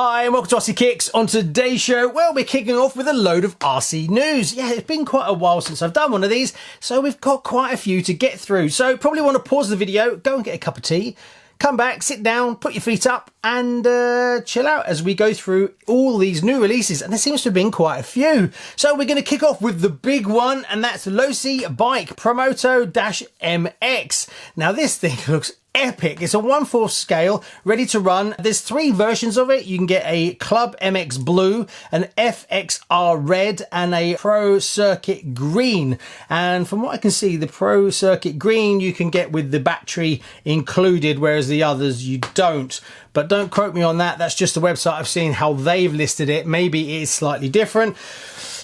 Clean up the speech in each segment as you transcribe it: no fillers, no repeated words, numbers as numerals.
Hi and welcome to RC Kicks. On today's show, well, we're kicking off with a load of RC news. Yeah, it's been quite a while since I've done one of these, so we've got quite a few to get through. So probably want to pause the video, go and get a cup of tea, come back, sit down, put your feet up and chill out as we go through all these new releases. And there seems to have been quite a few. So we're going to kick off with the big one, and that's Losi bike Promoto-MX. Now this thing looks epic. It's a 1/4 scale, ready to run. There's 3 versions of it. You can get a Club MX Blue, an FXR Red, and a Pro Circuit Green. And from what I can see, the Pro Circuit Green you can get with the battery included, whereas the others you don't. But don't quote me on that. That's just the website I've seen how they've listed it. Maybe it is slightly different.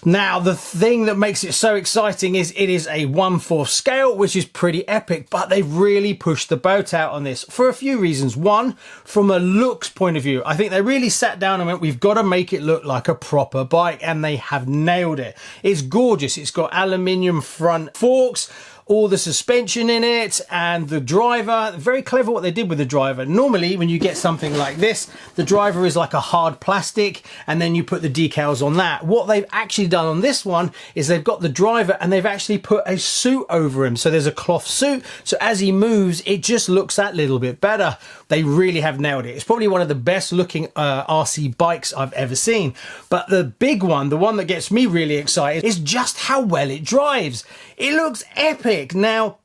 Now, the thing that makes it so exciting is it is a 1/4 scale, which is pretty epic, but they've really pushed the boat out on this for a few reasons. One, from a looks point of view, I think they really sat down and went, we've got to make it look like a proper bike, and they have nailed it. It's gorgeous. It's got aluminium front forks, all the suspension in it, and the driver, very clever what they did with the driver. Normally when you get something like this, the driver is like a hard plastic and then you put the decals on that. What they've actually done on this one is they've got the driver and they've actually put a suit over him. So there's a cloth suit, so as he moves it just looks that little bit better. They really have nailed it. It's probably one of the best looking RC bikes I've ever seen. But the big one, the one that gets me really excited, is just how well it drives. It looks epic. Now,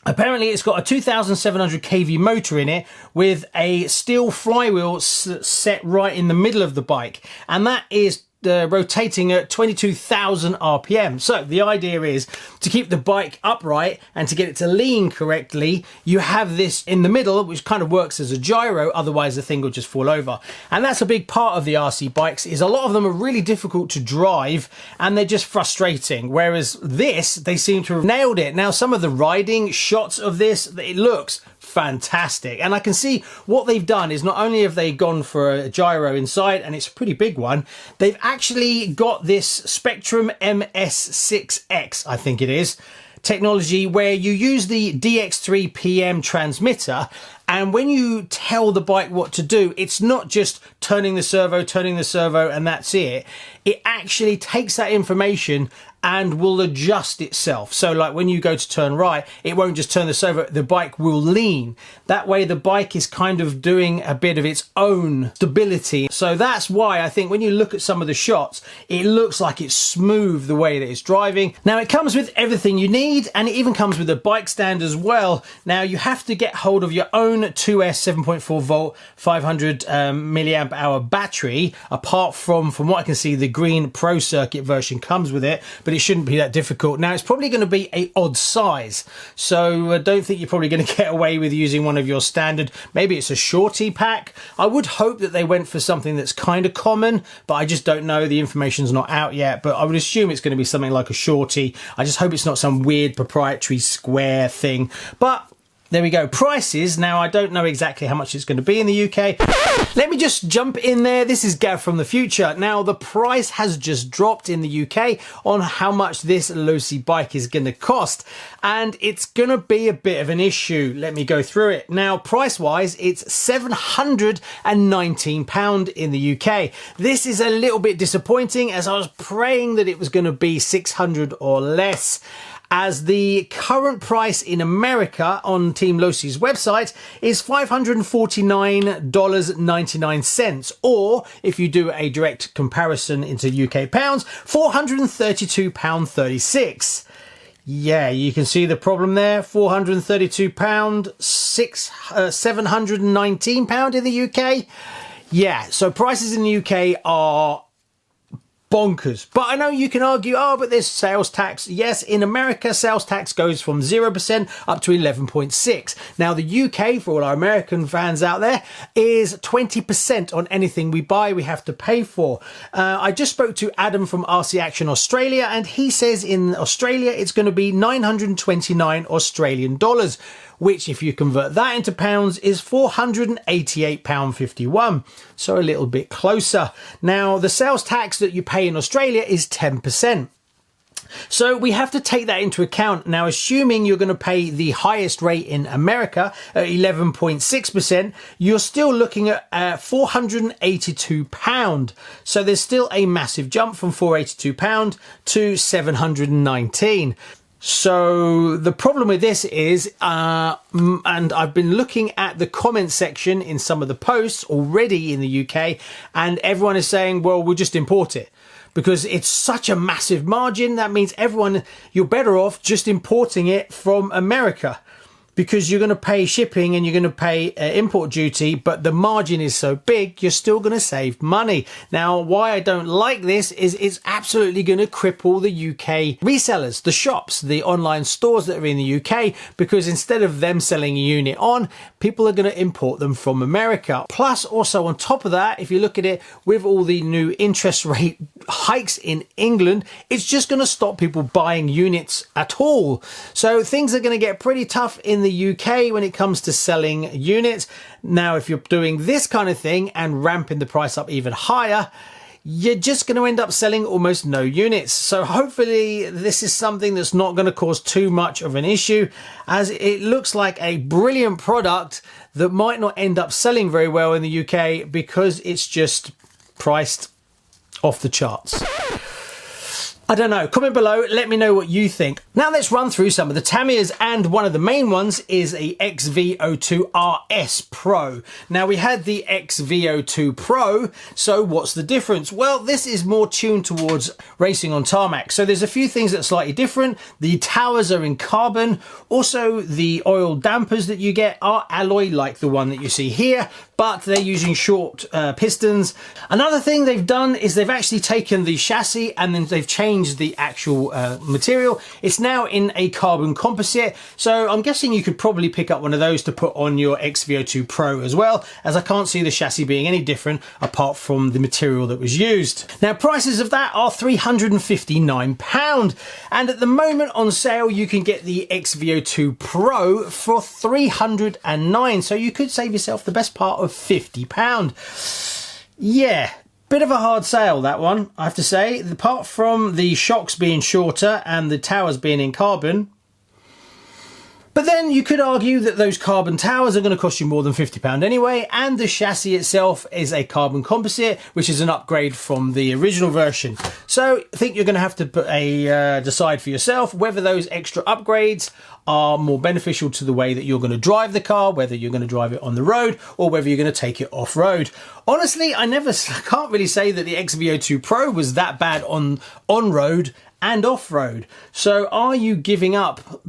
apparently it's got a 2,700 kV motor in it with a steel flywheel set right in the middle of the bike, and that is rotating at 22,000 RPM. So the idea is to keep the bike upright and to get it to lean correctly, you have this in the middle, which kind of works as a gyro, otherwise the thing will just fall over. And that's a big part of the RC bikes, is a lot of them are really difficult to drive and they're just frustrating, whereas this, they seem to have nailed it. Now some of the riding shots of this, it looks fantastic, and I can see what they've done is not only have they gone for a gyro inside, and it's a pretty big one, they've actually got this Spectrum MS6X, I think it is, technology where you use the DX3 PM transmitter, and when you tell the bike what to do, it's not just turning the servo, and that's it. It actually takes that information and will adjust itself. So like when you go to turn right, it won't just turn the servo, the bike will lean. That way the bike is kind of doing a bit of its own stability. So that's why I think when you look at some of the shots, it looks like it's smooth the way that it's driving. Now it comes with everything you need, and it even comes with a bike stand as well. Now you have to get hold of your own 2S 7.4 volt 500 milliamp hour battery, apart from what I can see, the green Pro Circuit version comes with it, but it shouldn't be that difficult. Now it's probably going to be a odd size, so I don't think you're probably going to get away with using one of your standard, maybe it's a shorty pack. I would hope that they went for something that's kind of common, but I just don't know, the information's not out yet, but I would assume it's going to be something like a shorty. I just hope it's not some weird proprietary square thing, but there we go. Prices, now I don't know exactly how much it's going to be in the UK. Let me just jump in there. This is Gav from the future. Now the price has just dropped in the UK on how much this Losi bike is going to cost, and it's going to be a bit of an issue. Let me go through it. Now price wise, it's £719 in the UK. This is a little bit disappointing, as I was praying that it was going to be 600 or less, as the current price in America on Team Losi's website is $549.99, or if you do a direct comparison into UK pounds, £432.36. Yeah, you can see the problem there. £432, £719 in the UK. Yeah, so prices in the UK are bonkers. But I know you can argue, oh, but there's sales tax. Yes, in America, sales tax goes from 0% up to 11.6. Now, the UK, for all our American fans out there, is 20% on anything we buy, we have to pay for. I just spoke to Adam from RC Action Australia, and he says in Australia, it's going to be 929 Australian dollars, which if you convert that into pounds is £488.51. So a little bit closer. Now, the sales tax that you pay in Australia is 10%. So we have to take that into account. Now, assuming you're going to pay the highest rate in America at 11.6%, you're still looking at £482. So there's still a massive jump from £482 to £719. So the problem with this is, and I've been looking at the comment section in some of the posts already in the UK, and everyone is saying, well, we'll just import it. Because it's such a massive margin, that means you're better off just importing it from America. Because you're going to pay shipping and you're going to pay import duty, but the margin is so big, you're still going to save money. Now, why I don't like this is it's absolutely going to cripple the UK resellers, the shops, the online stores that are in the UK, because instead of them selling a unit on, people are going to import them from America. Plus, also on top of that, if you look at it with all the new interest rate hikes in England, it's just going to stop people buying units at all. So things are going to get pretty tough in the UK when it comes to selling units. Now, if you're doing this kind of thing and ramping the price up even higher, you're just going to end up selling almost no units. So hopefully this is something that's not going to cause too much of an issue, as it looks like a brilliant product that might not end up selling very well in the UK because it's just priced off the charts. I don't know. Comment below, let me know what you think. Now let's run through some of the Tamiyas, and one of the main ones is a XVO2 RS Pro. Now we had the XVO2 Pro, so what's the difference? Well, this is more tuned towards racing on tarmac. So there's a few things that are slightly different. The towers are in carbon. Also, the oil dampers that you get are alloy like the one that you see here, but they're using short pistons. Another thing they've done is they've actually taken the chassis and then they've changed the actual material. It's now in a carbon composite, so I'm guessing you could probably pick up one of those to put on your XVO2 Pro as well, as I can't see the chassis being any different apart from the material that was used. Now, prices of that are £359, and at the moment on sale you can get the XVO2 Pro for £309, so you could save yourself the best part of £50. Yeah, bit of a hard sale, that one, I have to say. Apart from the shocks being shorter and the towers being in carbon. But then you could argue that those carbon towers are going to cost you more than £50 anyway, and the chassis itself is a carbon composite, which is an upgrade from the original version. So I think you're going to have to decide for yourself whether those extra upgrades are more beneficial to the way that you're going to drive the car, whether you're going to drive it on the road or whether you're going to take it off-road. Honestly, I can't really say that the XVO2 Pro was that bad on-road and off-road. So are you giving up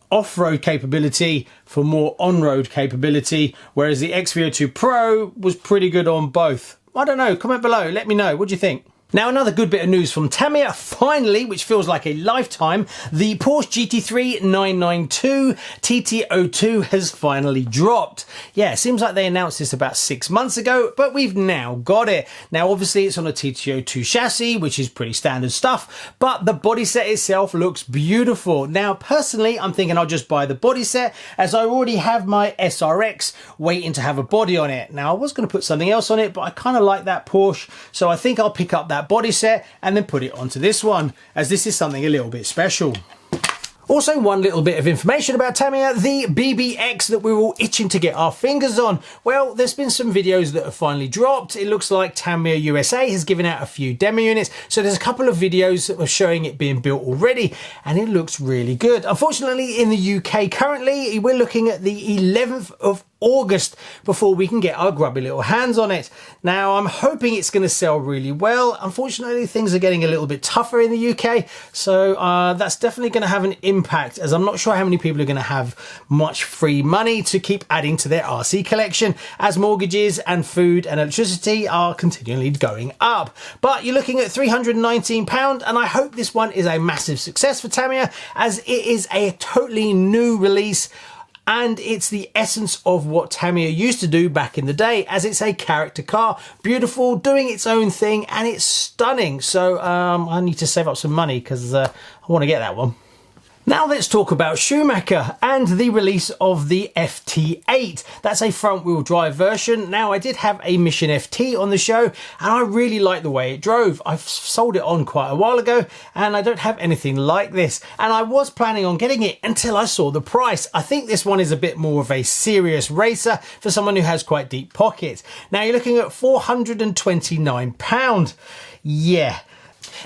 off-road capability for more on-road capability, whereas the XVO2 Pro was pretty good on both? I don't know. Comment below. Let me know. What do you think? Now, another good bit of news from Tamiya, finally, which feels like a lifetime, the Porsche GT3 992 TT02 has finally dropped. Yeah, it seems like they announced this about 6 months ago, but we've now got it. Now, obviously, it's on a TT02 chassis, which is pretty standard stuff, but the body set itself looks beautiful. Now, personally, I'm thinking I'll just buy the body set, as I already have my SRX waiting to have a body on it. Now, I was going to put something else on it, but I kind of like that Porsche, so I think I'll pick up that body set and then put it onto this one, as this is something a little bit special. Also, one little bit of information about Tamiya, the BBX that we were all itching to get our fingers on. Well, there's been some videos that have finally dropped. It looks like Tamiya USA has given out a few demo units, so there's a couple of videos that were showing it being built already, and it looks really good. Unfortunately, in the UK currently, we're looking at the 11th of August before we can get our grubby little hands on it. Now, I'm hoping it's going to sell really well. Unfortunately, things are getting a little bit tougher in the UK, so that's definitely going to have an impact, as I'm not sure how many people are going to have much free money to keep adding to their RC collection, as mortgages and food and electricity are continually going up. But you're looking at £319, and I hope this one is a massive success for Tamiya, as it is a totally new release. And it's the essence of what Tamiya used to do back in the day, as it's a character car, beautiful, doing its own thing, and it's stunning. So I need to save up some money because I want to get that one. Now let's talk about Schumacher and the release of the FT8. That's a front wheel drive version. Now I did have a Mission FT on the show and I really like the way it drove. I've sold it on quite a while ago and I don't have anything like this. And I was planning on getting it until I saw the price. I think this one is a bit more of a serious racer for someone who has quite deep pockets. Now you're looking at £429. Yeah.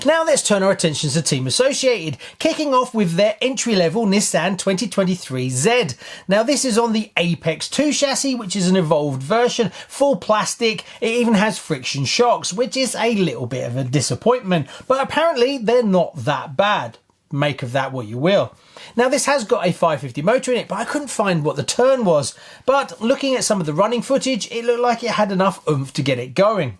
Now let's turn our attentions to Team Associated, kicking off with their entry-level Nissan 2023 Z. Now this is on the Apex 2 chassis, which is an evolved version, full plastic. It even has friction shocks, which is a little bit of a disappointment, but apparently they're not that bad. Make of that what you will. Now this has got a 550 motor in it, but I couldn't find what the turn was. But looking at some of the running footage, it looked like it had enough oomph to get it going.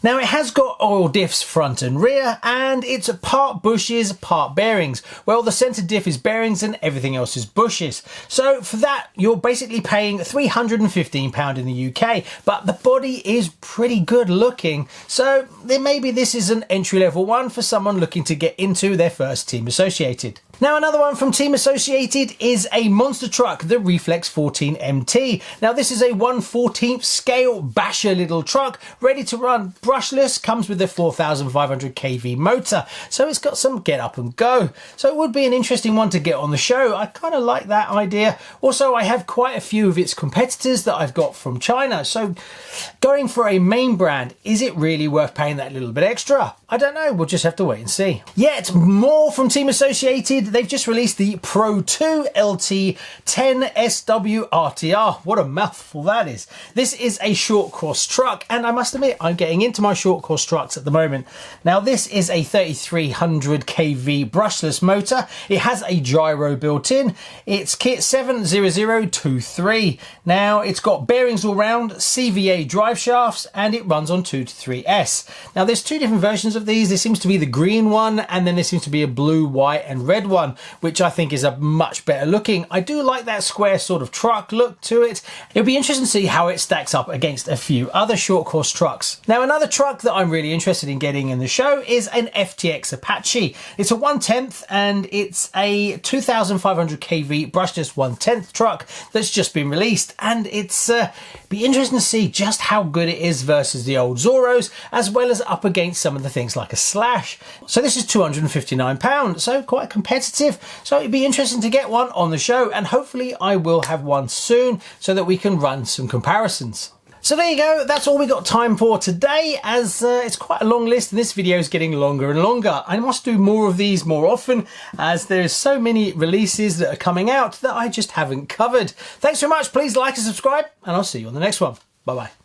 Now it has got oil diffs front and rear, and it's part bushes, part bearings. Well, the centre diff is bearings and everything else is bushes. So for that, you're basically paying £315 in the UK, but the body is pretty good looking. So then maybe this is an entry-level one for someone looking to get into their first Team Associated. Now another one from Team Associated is a monster truck, the Reflex 14MT. Now this is a 1/14th scale basher little truck, ready to run, brushless, comes with a 4,500 kV motor, so it's got some get up and go. So it would be an interesting one to get on the show. I kind of like that idea. Also, I have quite a few of its competitors that I've got from China, so going for a main brand, is it really worth paying that little bit extra? I don't know, we'll just have to wait and see. Yet more from Team Associated. They've just released the Promoto LT 10 SW RTR. What a mouthful that is. This is a short course truck, and I must admit I'm getting into my short course trucks at the moment. Now this is a 3,300 kV brushless motor. It has a gyro built in. It's kit 70023. Now it's got bearings all round, CVA drive shafts, and it runs on 223S. Now there's two different versions of these. There seems to be the green one, and then there seems to be a blue, white and red one, which I think is a much better looking. I do like that square sort of truck look to it. It'll be interesting to see how it stacks up against a few other short course trucks. Now another truck that I'm really interested in getting in the show is an FTX Apache. It's a 1/10 and it's a 2,500 kV brushless 1/10 truck that's just been released, and it's be interesting to see just how good it is versus the old Zoros, as well as up against some of the things like a Slash. So this is £259, so quite competitive. So it'd be interesting to get one on the show, and hopefully I will have one soon so that we can run some comparisons. So there you go, that's all we got time for today, as it's quite a long list and this video is getting longer and longer. I must do more of these more often, as there's so many releases that are coming out that I just haven't covered. Thanks so much, please like and subscribe, and I'll see you on the next one. Bye bye.